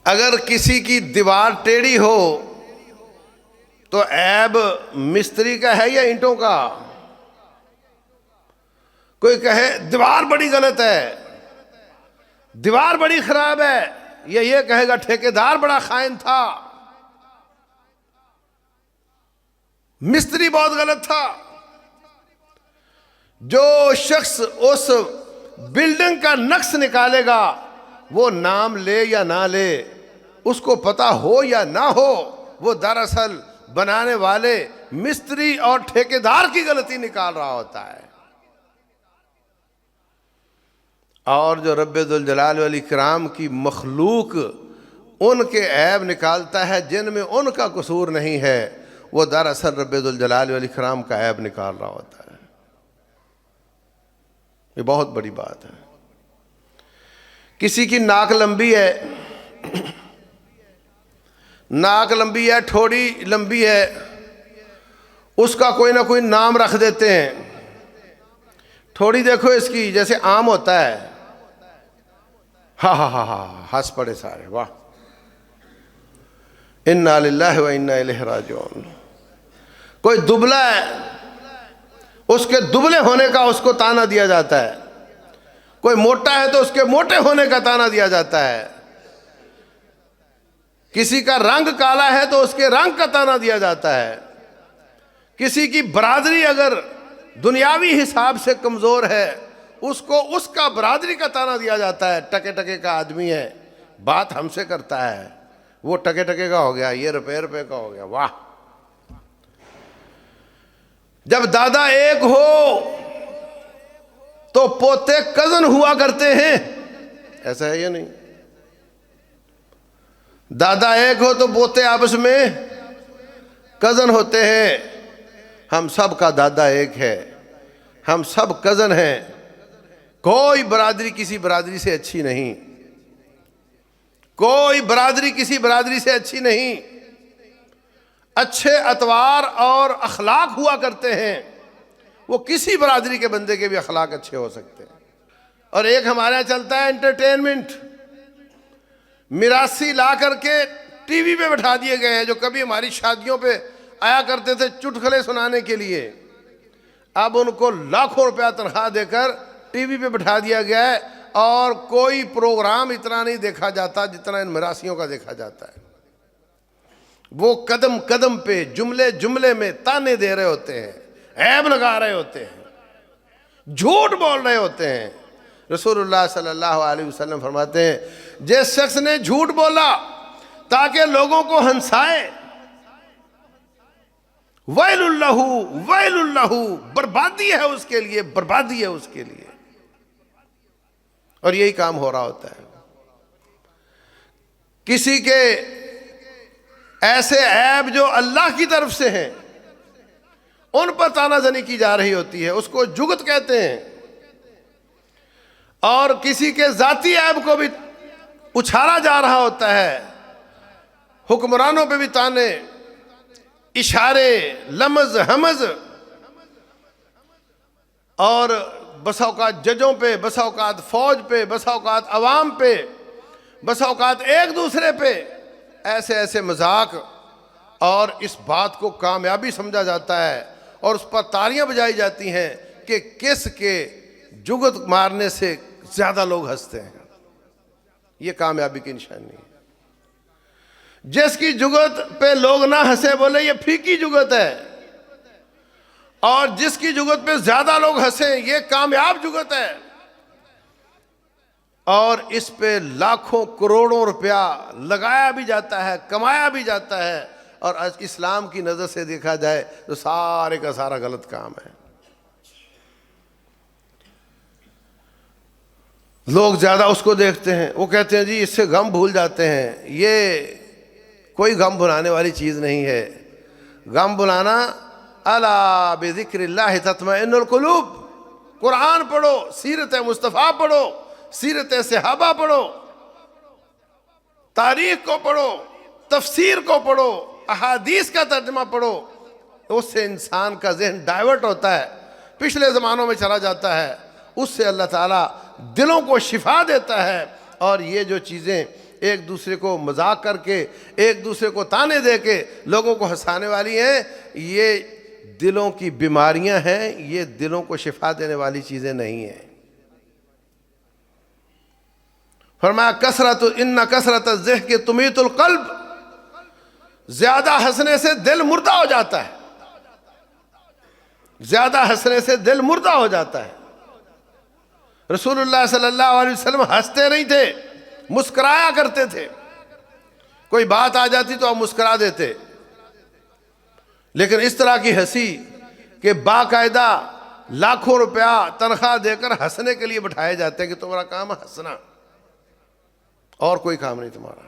اگر کسی کی دیوار ٹیڑھی ہو تو عیب مستری کا ہے یا اینٹوں کا؟ کوئی کہے دیوار بڑی غلط ہے، دیوار بڑی خراب ہے، یہ کہے گا ٹھیکیدار بڑا خائن تھا، مستری بہت غلط تھا۔ جو شخص اس بلڈنگ کا نقش نکالے گا وہ نام لے یا نہ لے، اس کو پتا ہو یا نہ ہو، وہ دراصل بنانے والے مستری اور ٹھیکیدار کی غلطی نکال رہا ہوتا ہے۔ اور جو رب ذوالجلال والاکرام کی مخلوق ان کے عیب نکالتا ہے جن میں ان کا قصور نہیں ہے، وہ دراصل رب ذوالجلال والاکرام کا عیب نکال رہا ہوتا ہے۔ یہ بہت بڑی بات ہے۔ کسی کی ناک لمبی ہے، ناک لمبی ہے، ٹھوڑی لمبی ہے، اس کا کوئی نہ کوئی نام رکھ دیتے ہیں۔ ٹھوڑی دیکھو اس کی جیسے آم ہوتا ہے، ہاں ہاں ہاں ہاں ہنس پڑے سارے، واہ انا للہ و انا الیہ راجعون۔ کوئی دبلا ہے، اس کے دبلے ہونے کا اس کو تانا دیا جاتا ہے۔ کوئی موٹا ہے تو اس کے موٹے ہونے کا تانا دیا جاتا ہے۔ کسی کا رنگ کالا ہے تو اس کے رنگ کا تانا دیا جاتا ہے۔ کسی کی برادری اگر دنیاوی حساب سے کمزور ہے، اس کو اس کا برادری کا تانا دیا جاتا ہے۔ ٹکے ٹکے کا آدمی ہے، بات ہم سے کرتا ہے، وہ ٹکے ٹکے کا ہو گیا، یہ روپے کا ہو گیا، واہ۔ جب دادا ایک ہو تو پوتے کزن ہوا کرتے ہیں، ایسا ہے یا نہیں؟ دادا ایک ہو تو پوتے آپس میں کزن ہوتے ہیں۔ ہم سب کا دادا ایک ہے، ہم سب کزن ہیں، کوئی برادری کسی برادری سے اچھی نہیں، کوئی برادری کسی برادری سے اچھی نہیں۔ اچھے اطوار اور اخلاق ہوا کرتے ہیں، وہ کسی برادری کے بندے کے بھی اخلاق اچھے ہو سکتے ہیں۔ اور ایک ہمارے یہاں چلتا ہے انٹرٹینمنٹ، میراثی لا کر کے ٹی وی پہ بٹھا دیے گئے ہیں، جو کبھی ہماری شادیوں پہ آیا کرتے تھے چٹکلے سنانے کے لیے، اب ان کو لاکھوں روپیہ تنخواہ دے کر ٹی وی پہ بٹھا دیا گیا ہے، اور کوئی پروگرام اتنا نہیں دیکھا جاتا جتنا ان میراثیوں کا دیکھا جاتا ہے۔ وہ قدم قدم پہ جملے جملے میں تانے دے رہے ہوتے ہیں، عیب لگا رہے ہوتے ہیں، جھوٹ بول رہے ہوتے ہیں۔ رسول اللہ صلی اللہ علیہ وسلم فرماتے ہیں، جس شخص نے جھوٹ بولا تاکہ لوگوں کو ہنسائے، ویل اللہ ویل اللہ، بربادی ہے اس کے لیے، بربادی ہے اس کے لیے۔ اور یہی کام ہو رہا ہوتا ہے۔ کسی کے ایسے عیب جو اللہ کی طرف سے ہیں ان پر تانا زنی کی جا رہی ہوتی ہے، اس کو جگت کہتے ہیں۔ اور کسی کے ذاتی عیب کو بھی اچھالا جا رہا ہوتا ہے، حکمرانوں پہ بھی تانے، اشارے، لمز ہمز، اور بسا اوقات ججوں پہ، بسا اوقات فوج پہ، بسا اوقات عوام پہ، بسا اوقات ایک دوسرے پہ ایسے ایسے مذاق، اور اس بات کو کامیابی سمجھا جاتا ہے اور اس پر تالیاں بجائی جاتی ہیں کہ کس کے جگت مارنے سے زیادہ لوگ ہنستے ہیں۔ یہ کامیابی کی نشانی ہے۔ جس کی جگت پہ لوگ نہ ہنسے بولے یہ پھیکی جگت ہے، اور جس کی جگت پہ زیادہ لوگ ہنسیں یہ کامیاب جگت ہے۔ اور اس پہ لاکھوں کروڑوں روپیہ لگایا بھی جاتا ہے، کمایا بھی جاتا ہے، اور اسلام کی نظر سے دیکھا جائے تو سارے کا سارا غلط کام ہے۔ لوگ زیادہ اس کو دیکھتے ہیں، وہ کہتے ہیں جی اس سے غم بھول جاتے ہیں۔ یہ کوئی غم بھلانے والی چیز نہیں ہے۔ غم بھلانا الا بذکر اللہ تطمئن القلوب، قرآن پڑھو، سیرت مصطفیٰ پڑھو، سیرت صحابہ پڑھو، تاریخ کو پڑھو، تفسیر کو پڑھو، احادیث کا ترجمہ پڑھو، اس سے انسان کا ذہن ڈائیورٹ ہوتا ہے، پچھلے زمانوں میں چلا جاتا ہے، اس سے اللہ تعالیٰ دلوں کو شفا دیتا ہے۔ اور یہ جو چیزیں ایک دوسرے کو مذاق کر کے، ایک دوسرے کو تانے دے کے لوگوں کو ہنسانے والی ہیں، یہ دلوں کی بیماریاں ہیں، یہ دلوں کو شفا دینے والی چیزیں نہیں ہیں۔ فرمایا ان کثرت الضحک تمیت القلب، زیادہ ہنسنے سے دل مردہ ہو جاتا ہے، زیادہ ہنسنے سے دل مردہ ہو جاتا ہے۔ رسول اللہ صلی اللہ علیہ وسلم ہنستے نہیں تھے، مسکرایا کرتے تھے، کوئی بات آ جاتی تو آپ مسکرا دیتے، لیکن اس طرح کی ہنسی کہ باقاعدہ لاکھوں روپیہ تنخواہ دے کر ہنسنے کے لیے بٹھائے جاتے ہیں کہ تمہارا کام ہے ہنسنا، اور کوئی کام نہیں تمہارا۔